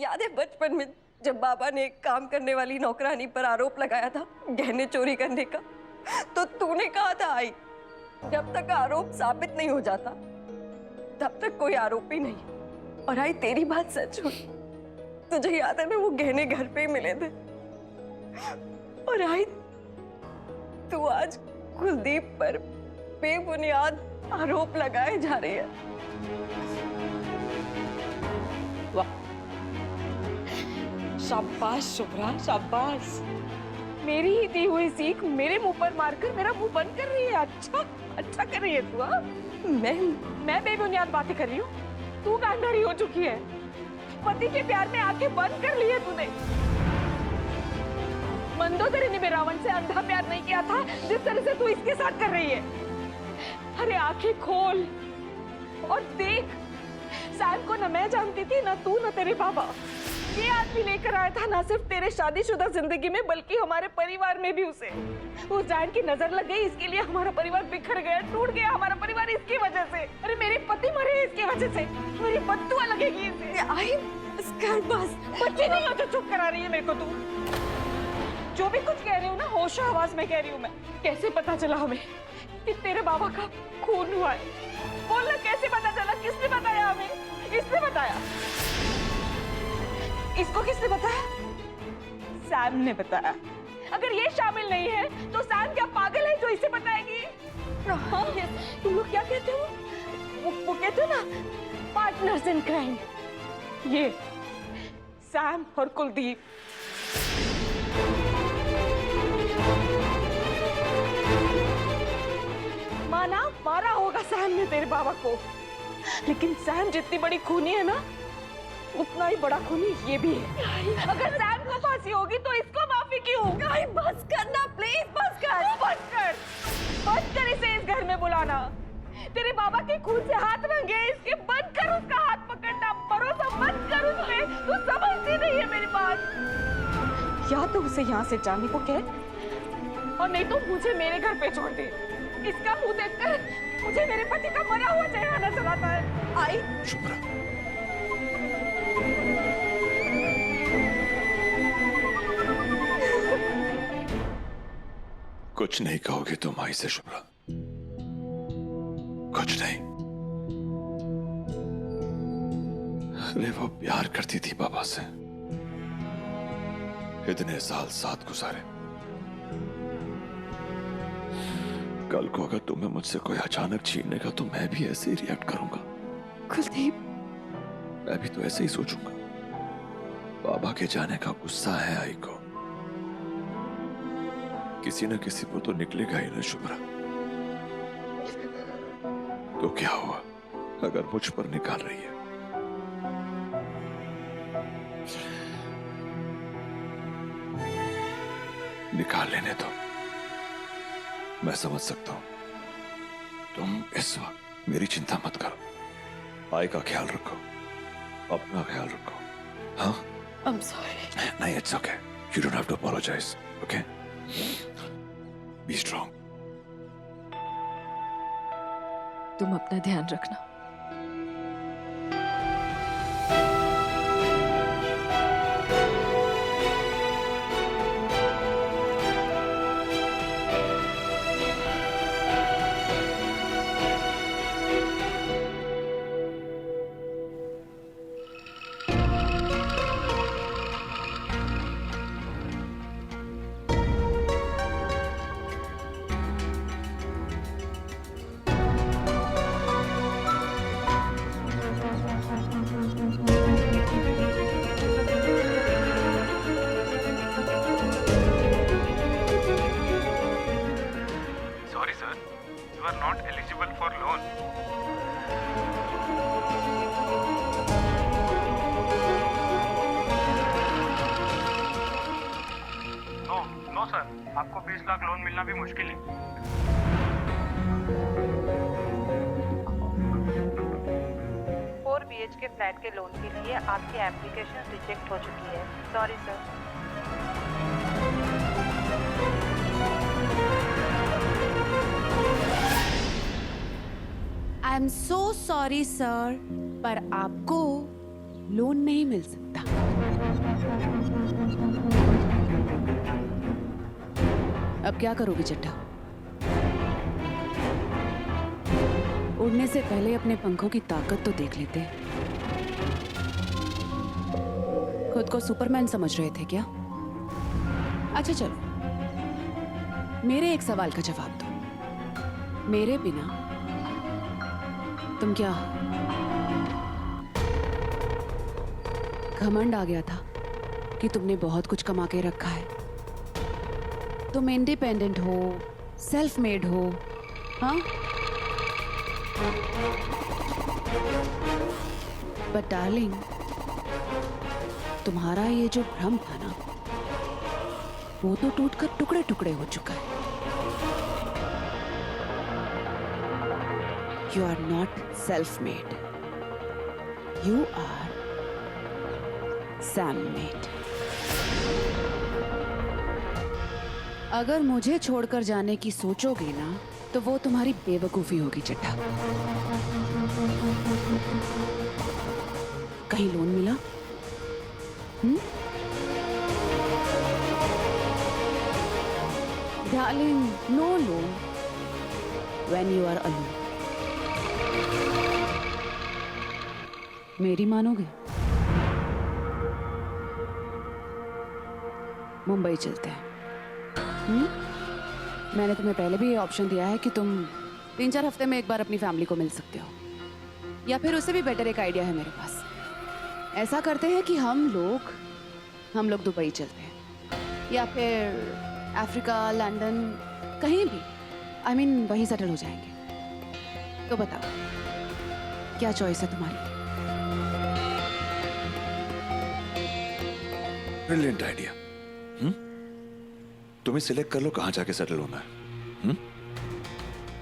याद है बचपन में जब बाबा ने एक काम करने वाली नौकरानी पर आरोप लगाया था गहने चोरी करने का, तो तूने कहा था आई, जब तक आरोप साबित नहीं हो जाता तब तक कोई आरोपी नहीं। और आई तेरी बात सच हुई। तुझे याद है ना वो गहने घर पे ही मिले थे। और आई तू आज कुलदीप पर बेबुनियाद आरोप लगाए जा रही है। वाह, शाबाश शुभ्रा, शाबाश। मेरी ही दी हुई सीख मेरे मुंह पर मारकर मेरा मुंह बंद कर रही है। अच्छा कर रही है तू। हाँ, मैं बेबुनियाद बातें कर रही हूँ, तू गांधारी हो चुकी है। पति के प्यार में आंखें बंद कर ली है तूने। मंदोदरी ने रावण से अंधा प्यार नहीं किया था जिस तरह से तू इसके साथ कर रही है। अरे आंखें खोल और देख, सैम को न मैं जानती थी, न तू, न तेरे बाबा। ये आदमी लेकर आया था ना सिर्फ तेरे शादीशुदा जिंदगी में बल्कि हमारे परिवार में भी उसे। उस जायंट की नजर लग गई, इसके लिए हमारा परिवार बिखर गया, टूट गया हमारा परिवार इसकी वजह से। अरे मेरे पति मरे इसकी वजह से, मेरी बद्दुआ लगेगी इसे। आई बस बच्चे नहीं हो तो चुप करा रही है मेरे को तू। जो भी कुछ कह रही हूँ ना होश आवाज में कह रही हूँ मैं। कैसे पता चला हमें कि तेरे बाबा का खून हुआ है? बोल ना, कैसे पता चला? किसने बताया हमें? इसने बताया। इसको किसने बताया? सैम ने बताया। अगर ये शामिल नहीं है तो सैम क्या पागल है जो इसे बताएगी? हाँ, तुम लोग क्या कहते हो? वो कहते हो ना, पार्टनर्स इन क्राइम। ये सैम और कुलदीप। मारा होगा सैम ने तेरे बाबा को, लेकिन सैम जितनी बड़ी खूनी है ना उतना ही बड़ा खूनी ये भी है। अगर सैम को फांसी होगी तो इसको माफी क्यों? बस करना प्लीज, बस कर इसे इस घर में बुलाना। तेरे बाबा के खून से हाथ रंगे इसके, बंद कर उसका हाथ पकड़ना, भरोसा मत कर उसमें। तू समझती नहीं है मेरी बात। या तो उसे यहाँ से जाने को कह और नहीं तो मुझे मेरे घर पे छोड़ दे। इसका मुंह देखकर मुझे मेरे पति का मरा हुआ चेहरा नजर आता है। आई शुभ्रा, कुछ नहीं कहोगे तुम आई से शुभ्रा? कुछ नहीं? अरे वो प्यार करती थी बाबा से, इतने साल साथ गुजारे। कल को अगर तुम्हें मुझसे कोई अचानक छीनने का तो मैं भी ऐसे ही रिएक्ट करूंगा। कुलदीप, मैं भी तो ऐसे ही सोचूंगा। बाबा के जाने का गुस्सा है आई को, किसी न किसी को तो निकलेगा ही ना शुभ्रा। तो क्या हुआ अगर मुझ पर निकाल रही है? निकाल लेने दो, मैं समझ सकता हूं। तुम इस वक्त मेरी चिंता मत करो, आई का ख्याल रखो, अपना ख्याल रखो। हाँ, I'm sorry. नहीं, it's okay. You don't have to apologize. Okay? Be strong. तुम अपना ध्यान रखना। नो सर, आपको 20 लाख लोन मिलना भी मुश्किल है। BHK फ्लैट के लोन के लिए आपकी एप्लीकेशन रिजेक्ट हो चुकी है। Sorry sir. I am so sorry sir, पर आपको लोन नहीं मिल सकता। अब क्या करोगी चड्ढा? उड़ने से पहले अपने पंखों की ताकत तो देख लेते। खुद को सुपरमैन समझ रहे थे क्या? अच्छा चलो, मेरे एक सवाल का जवाब दो। मेरे बिना तुम क्या घमंड आ गया था कि तुमने बहुत कुछ कमा के रखा है, तुम इंडिपेंडेंट हो, सेल्फ मेड हो, हाँ? बट डार्लिंग, तुम्हारा ये जो भ्रम था ना, वो तो टूटकर टुकड़े टुकड़े हो चुका है। You are not self-made. You are Sam-made. अगर मुझे छोड़कर जाने की सोचोगे ना, तो वो तुम्हारी बेवकूफी होगी चड्ढा। कहीं लोन मिला? Darling, no loan when you are alone. मेरी मानोगे? मुंबई चलते हैं। मैंने तुम्हें पहले भी ये ऑप्शन दिया है कि तुम 3-4 हफ्ते में एक बार अपनी फैमिली को मिल सकते हो, या फिर उससे भी बेटर एक आइडिया है मेरे पास। ऐसा करते हैं कि हम लोग दुबई चलते हैं, या फिर अफ्रीका, लंदन, कहीं भी, I mean, वहीं सेटल हो जाएंगे। तो बताओ, क्या चॉइस है तुम्हारी? Brilliant idea. तुम्हें सिलेक्ट कर लो कहां जाके सेटल होना है।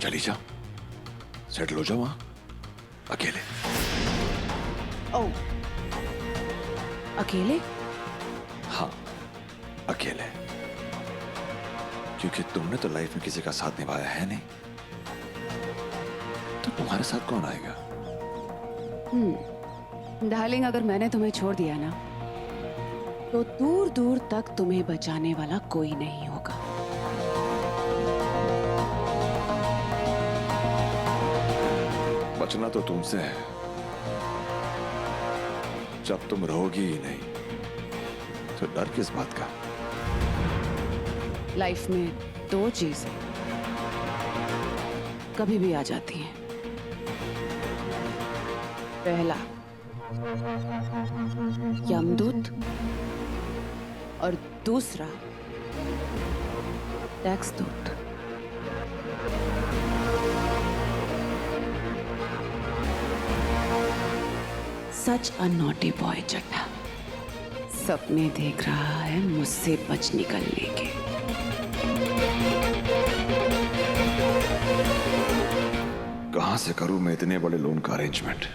चली जाओ, सेटल हो जाओ वहां अकेले। ओ, अकेले? हाँ, अकेले। क्योंकि तुमने तो लाइफ में किसी का साथ निभाया है नहीं, तो तुम्हारे साथ कौन आएगा? डार्लिंग, अगर मैंने तुम्हें छोड़ दिया ना, तो दूर दूर तक तुम्हें बचाने वाला कोई नहीं होगा। बचना तो तुमसे है, जब तुम रहोगी ही नहीं, तो डर किस बात का? लाइफ में 2 चीजें कभी भी आ जाती हैं। पहला यमदूत, और दूसरा टैक्स दूत। सच अ नॉटी बॉय चड्ढा, सपने देख रहा है मुझसे बच निकलने के। कहां से करूं मैं इतने बड़े लोन का अरेंजमेंट?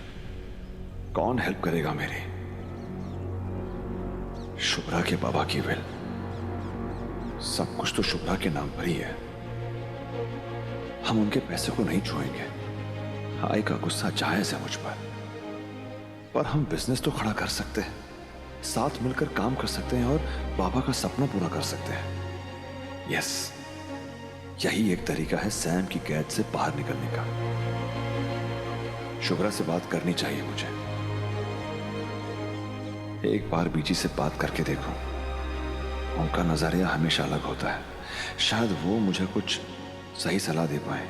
कौन हेल्प करेगा मेरी? शुभ्रा के बाबा की विल, सब कुछ तो शुभ्रा के नाम पर ही है। हम उनके पैसे को नहीं छुएंगे। आई का गुस्सा जायज है मुझ पर हम बिजनेस तो खड़ा कर सकते हैं, साथ मिलकर काम कर सकते हैं और बाबा का सपना पूरा कर सकते हैं। यस, यही एक तरीका है सैम की कैद से बाहर निकलने का। शुभ्रा से बात करनी चाहिए मुझे। एक बार बीजी से बात करके देखो, उनका नजरिया हमेशा अलग होता है, शायद वो मुझे कुछ सही सलाह दे पाए।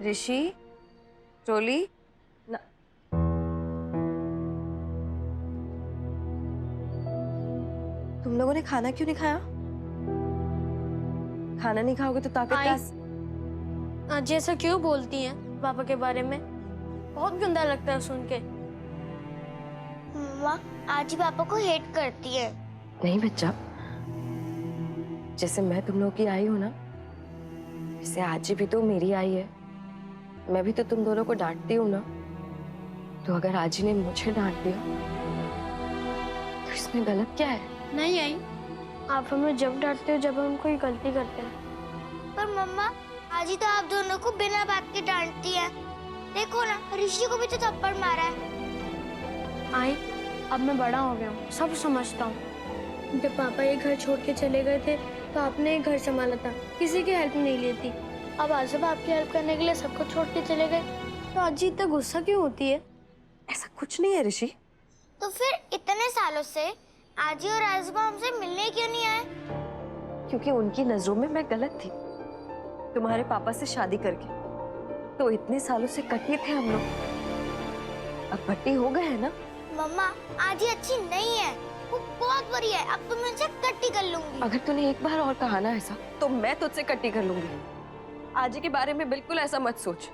ऋषि, ट्रॉली ना। तुम लोगों ने खाना क्यों नहीं खाया? खाना नहीं खाओगे तो ताकत का। आज ऐसा क्यों बोलती हैं पापा के बारे में? बहुत गंदा लगता है सुन के। मम्मा आज ही पापा को हेट करती है। नहीं बच्चा, जैसे मैं तुम लोग की आई हूं ना, वैसे आज भी तो मेरी आई है। मैं भी तो तुम दोनों को डांटती हूँ ना, तो अगर आजी ने मुझे डांट दिया तो इसमें गलत क्या है? नहीं आई, आप हमें जब डांटते हो जब हम कोई गलती करते हैं। पर मम्मा आज ही तो आप दोनों को बिना बात के डांटती है। देखो ना, ऋषि को भी तो थप्पड़ मारा है। आई, अब मैं बड़ा हो गया हूँ, सब समझता हूँ। जब पापा ये घर छोड़ के चले गए थे तो आपने ये घर संभाला था, किसी की हेल्प नहीं ली थी। अब आज जब आपकी हेल्प करने के लिए सबको छोड़ के चले गए तो आज जी इतना गुस्सा क्यों होती है? ऐसा कुछ नहीं है ऋषि। तो फिर इतने सालों से आजी और आजबा हमसे मिलने क्यों नहीं आए? क्योंकि उनकी नजरों में मैं गलत थी, तुम्हारे पापा से शादी करके। तो इतने सालों से कटे थे हम लोग, अब भट्टी हो गए हैं ना। मम्मा आजी अच्छी नहीं है, वो बहुत बुरी है। अब तो मैं उनसे कट्टी कर लूंगी। अगर तूने एक बार और कहा ना ऐसा तो मैं तुझसे कट्टी कर लूंगी। आजी के बारे में बिल्कुल ऐसा मत सोच,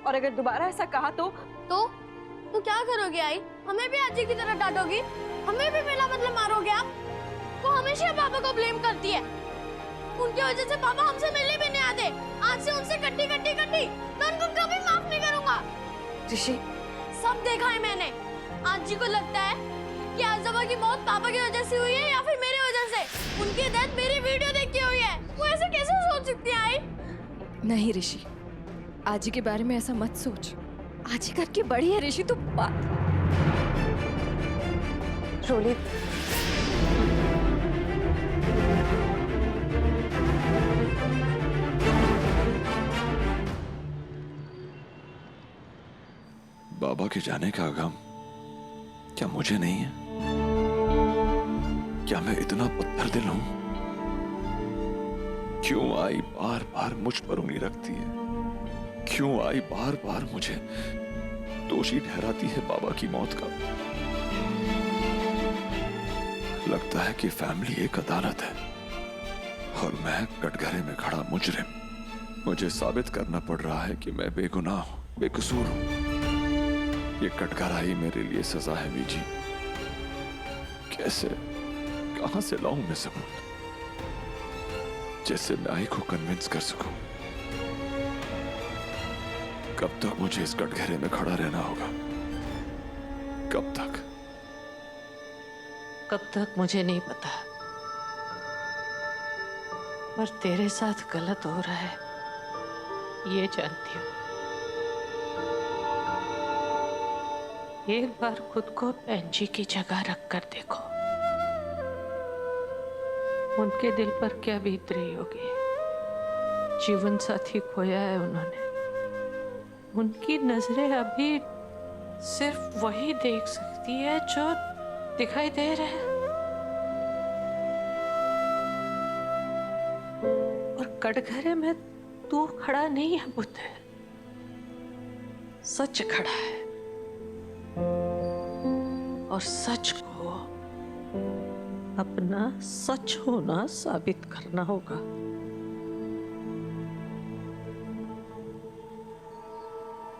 और अगर दोबारा ऐसा कहा तो क्या करोगे आई? हमें भी आजी की तरह डांटोगी? हमें भी बिना मतलब मारोगे आप? वो हमेशा पापा को ब्लेम करती है। उनकी वजह से पापा हमसे मिलने भी नहीं आते। आज से उनसे कट्टी कट्टी कट्टी, मैं उनको कभी माफ नहीं करूंगा। ऋषि, सब देखा है मैंने। आजी को लगता है कि आजबा की मौत पापा की वजह से हुई है या फिर मेरी वजह से। उनकी डेथ मेरी वीडियो देख के हुई है। वो ऐसे कैसे सोच सकती है आई? नहीं ऋषि, आजी के बारे में ऐसा मत सोच। आजी करके बड़ी है ऋषि, तू बात रोली। बाबा के जाने का गम क्या मुझे नहीं है? क्या मैं इतना पत्थर दिल हूं? क्यों आई बार बार मुझ पर उंगली रखती है? क्यों आई बार बार मुझे दोषी ठहराती है बाबा की मौत का? लगता है कि फैमिली एक अदालत है और मैं कटघरे में खड़ा मुजरिम। मुझे साबित करना पड़ रहा है कि मैं बेगुनाह हूं, बेकसूर हूं। ये कटघरा ही मेरे लिए सजा है बीजी। कैसे, कहां से लाऊं मैं सबूत जिससे मैं आई को कन्विंस कर सकूं? कब तक मुझे इस कटघरे में खड़ा रहना होगा? कब तक? कब तक मुझे नहीं पता, पर तेरे साथ गलत हो रहा है ये जानती हूँ। एक बार खुद को बहन जी की जगह रख कर देखो। उनके दिल पर क्या बीत रही होगी? जीवन साथी खोया है उन्होंने। उनकी नजरें अभी सिर्फ वही देख सकती है जो दिखाई दे रहा है। और कटघरे में तू खड़ा नहीं है बुद्ध, सच खड़ा है और सच को अपना सच होना साबित करना होगा।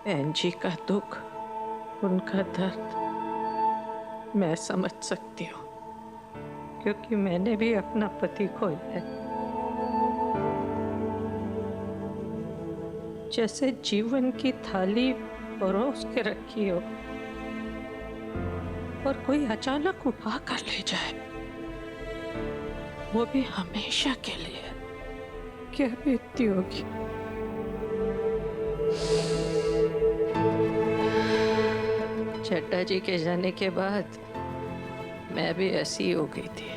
बहन जी का दुख, उनका दर्द मैं समझ सकती हूँ, क्योंकि मैंने भी अपना पति खोया है। जैसे जीवन की थाली परोस के रखी हो और कोई अचानक उठा कर ले जाए, वो भी हमेशा के लिए, क्या बीतती होगी? चड्डा जी के जाने के बाद मैं भी ऐसी हो गई थी।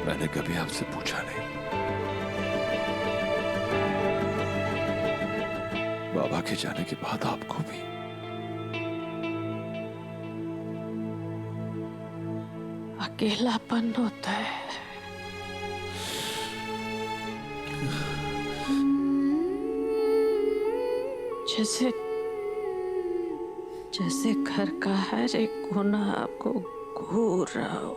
मैंने कभी आपसे पूछा नहीं, बाबा के जाने के बाद आपको भी अकेलापन होता है। जैसे जैसे घर का हर एक कोना आपको घूर रहा हो,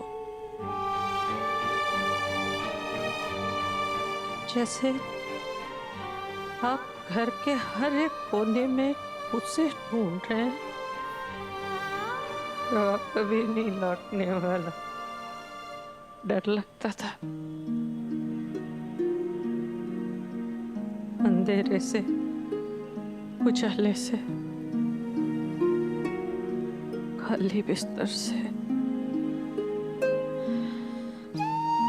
जैसे आप घर के हर एक कोने में उसे ढूंढ रहे हैं तो आप कभी नहीं लौटने वाला। डर लगता था अंधेरे से, उजाले से, खाली बिस्तर से,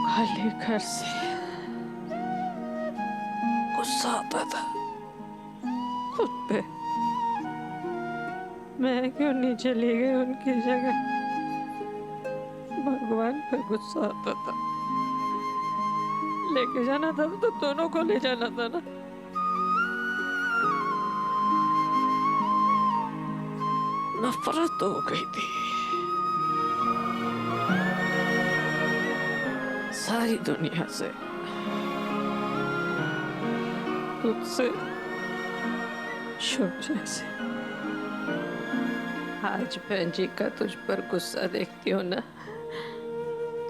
खाली घर से गुस्सा आता था खुद पे। मैं क्यों नहीं चली गई उनकी जगह? भगवान पे गुस्सा आता था। लेके जाना था तो दोनों को ले जाना था ना। नफरत हो गई थी सारी दुनिया से, तुझसे, शुभ्रा से। आज बहन जी का तुझ पर गुस्सा देखती हूँ ना,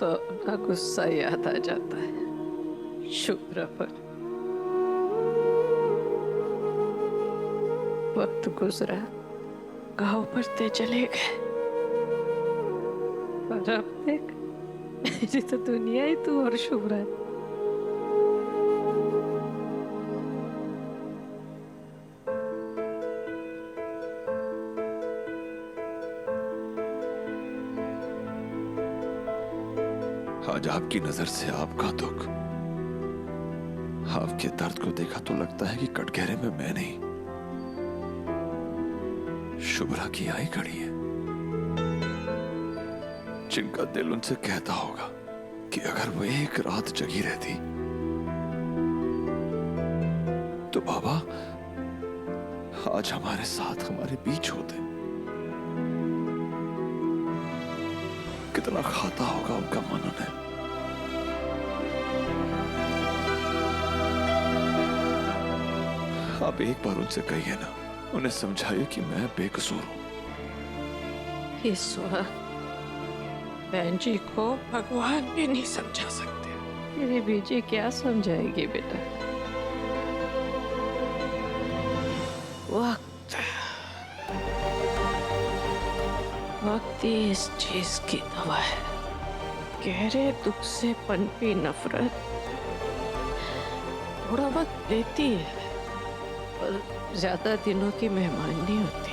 तो अपना गुस्सा याद आ जाता है शुभ्रा पर। वक्त गुजरा, गांव बढ़ते चले गए, पर अब देख मेरी तो दुनिया ही तू और शुभ्रा है। आज आपकी नजर से आपका दुख, आपके दर्द को देखा तो लगता है कि कटघरे में मैं नहीं, शुभ्रा की आई खड़ी है, जिनका दिल उनसे कहता होगा कि अगर वो एक रात जगी रहती तो बाबा आज हमारे साथ, हमारे बीच होते। कितना खाता होगा उनका मन उन्हें। आप एक बार उनसे कहिए ना, उन्हें समझाइए कि मैं बेकसूर हूं। ईश्वर, बहन जी को भगवान भी नहीं समझा सकते। तेरी बीजी क्या समझाएगी बेटा? वक्त, वक्त ही इस चीज की दवा है। गहरे दुख से पनपी नफरत थोड़ा वक्त लेती है, पर ज्यादा दिनों की मेहमान नहीं होती।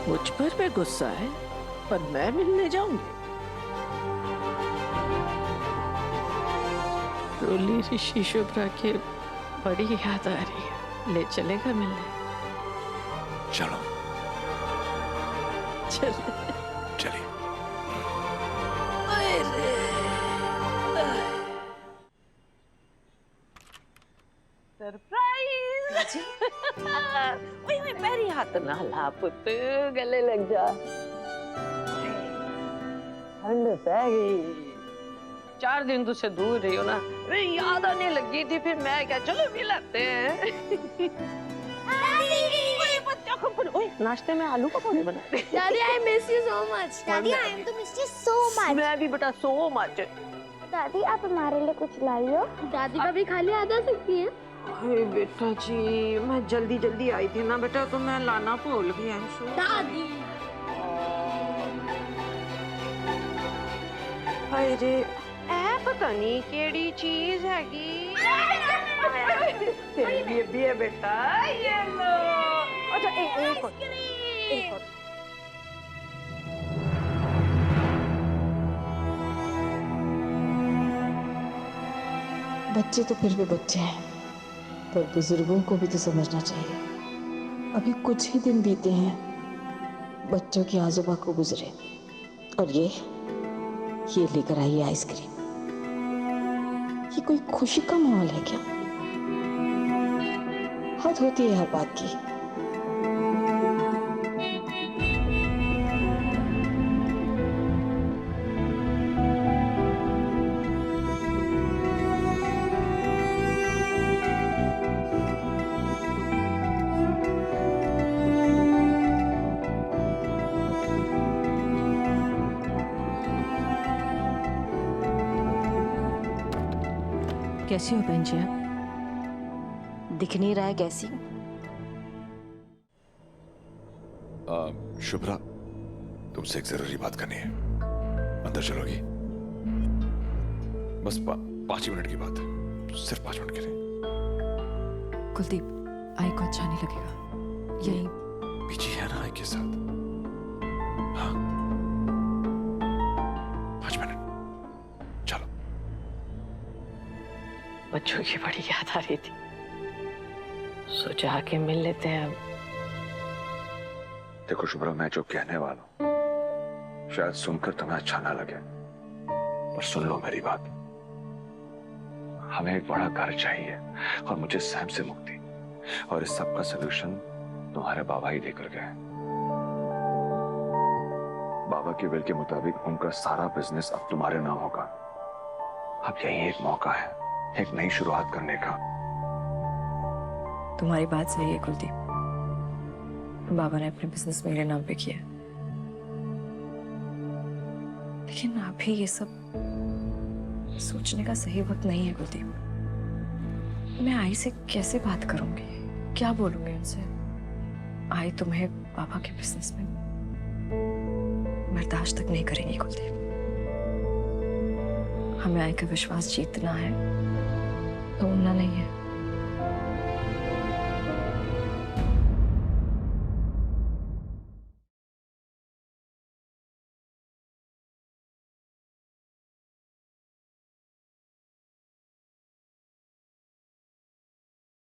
मुझ पर भी गुस्सा है, पर मैं मिलने जाऊंगी। रोली ऋषि शुभ्रा की बड़ी याद आ रही है, ले चलेगा मिलने? चलो चले। चलिए। सरप्राइज! ओए पैरी हाथ ना ला पुत, गले लग जा। ठंड पै गई, 4 दिन तुझसे दूर रही हो ना, वे याद आने लगी थी। फिर मैं क्या, चलो मिलाते हैं। ओए नाश्ते में आलू पकौड़े बना दे। दादी I miss you so much. दादी I am too miss you so much. मैं भी बेटा सो मच। दादी आप हमारे लिए कुछ लाई हो? दादी कभी खाली आ जा सकती है? अरे बेटा जी, मैं जल्दी आई थी ना बेटा, तो मैं लाना भूल गई। दादी अरे ए पता नहीं केड़ी चीज हैगी। तेरे लिए भी है बेटा, ये लो। अच्छा एक और। बच्चे तो फिर भी बच्चे हैं, पर बुजुर्गों को भी तो समझना चाहिए। अभी कुछ ही दिन बीते हैं बच्चों की आजोबा को गुजरे, और ये लेकर आई आइसक्रीम। ये कोई खुशी का माहौल है क्या? हद होती है हर बात की। कैसी हो बहन जी आप? दिख नहीं रहा है कैसी? शुभ्रा, तुमसे एक जरूरी बात करनी है। अंदर चलोगी? बस 5 ही मिनट की बात है, सिर्फ 5 मिनट के लिए। कुलदीप, आई को अच्छा नहीं लगेगा, यही पीछे है ना आई के साथ। हाँ 5 मिनट, चलो। बच्चों की बड़ी याद आ रही थी, सोचा आके मिल लेते हैं। अब देखो शुभ्रा, मैं जो कहने वाला हूं शायद सुनकर तुम्हें अच्छा ना लगे, पर सुन लो मेरी बात। हमें एक बड़ा घर चाहिए और मुझे सैम से मुक्ति, और इस सब का सोल्यूशन तुम्हारे बाबा ही देकर गए। बाबा के विल के मुताबिक उनका सारा बिजनेस अब तुम्हारे नाम होगा। अब यही एक मौका है एक नई शुरुआत करने का। तुम्हारी बात सही है कुलदीप, बाबा ने अपने बिजनेस मेरे नाम पे किया, लेकिन अभी ये सब सोचने का सही वक्त नहीं है कुलदीप। मैं आई से कैसे बात करूंगी, क्या बोलूंगी उनसे? आई तुम्हें पापा के बिजनेस में बर्दाश्त तक नहीं करेंगी कुलदीप। हमें आई का विश्वास जीतना है, तोड़ना नहीं है।